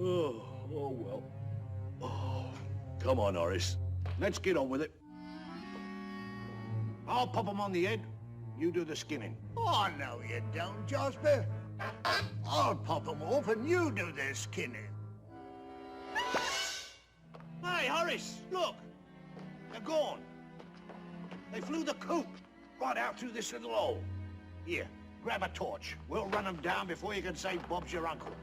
Oh well. Oh, come on, Horace. Let's get on with it. I'll pop 'em on the head. You do the skinning. Oh, no, you don't, Jasper. I'll pop 'em off and you do the skinning. Hey, Horace, look. They're gone. They flew the coop right out through this little hole. Here, grab a torch. We'll run them down before you can say Bob's your uncle.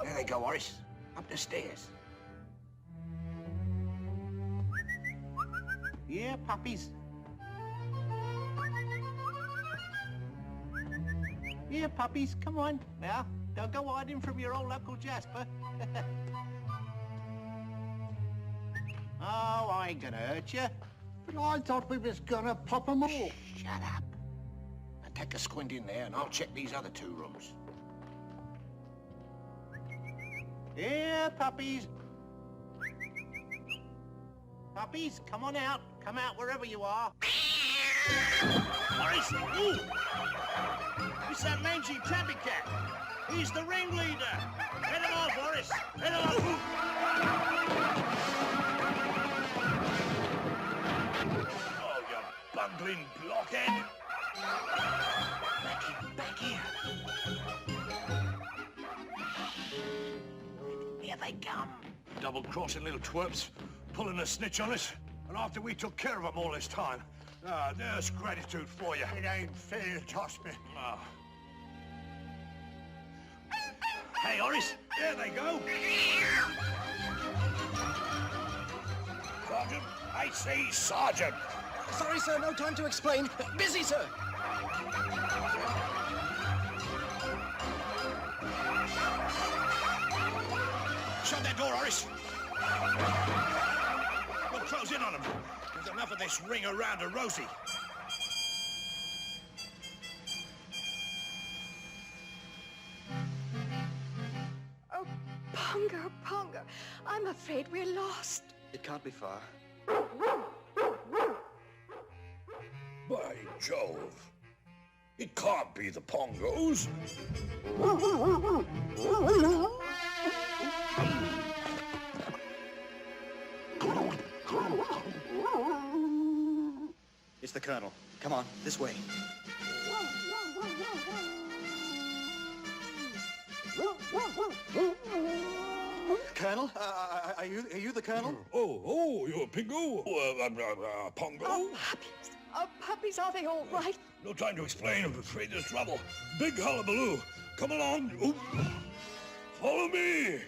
There they go, Horace. Up the stairs. Yeah, puppies. Yeah, puppies, come on. Now, don't go hiding from your old Uncle Jasper. Oh, I ain't gonna hurt you. But I thought we was gonna pop 'em off. Shut up. Now take a squint in there and I'll check these other two rooms. Yeah, puppies. Puppies, come on out. Come out wherever you are. Horace! Ooh! It's that mangy tabby cat. He's the ringleader. Head him off, Horace. Head him off. Oh, you bungling blockhead. Back here. Here they come. Double-crossing little twerps, pulling a snitch on us. And after we took care of them all this time. Ah, there's gratitude for you. It ain't fair, Jasper. Oh. Hey, Horace, there they go. Sergeant, I say Sergeant. Sorry, sir, no time to explain. Busy, sir. Shut that door, Horace. We'll close in on them. There's enough of this ring around a Rosie. Oh, Pongo, Pongo, I'm afraid we're lost. It can't be far. By Jove. It can't be the Pongos. It's the Colonel. Come on, this way. Colonel, are you the Colonel? Oh, you're a Pingo? Pongo? Oh, puppies, are they all right? No time to explain. I'm afraid there's trouble. Big hullabaloo. Come along. Oop. Follow me.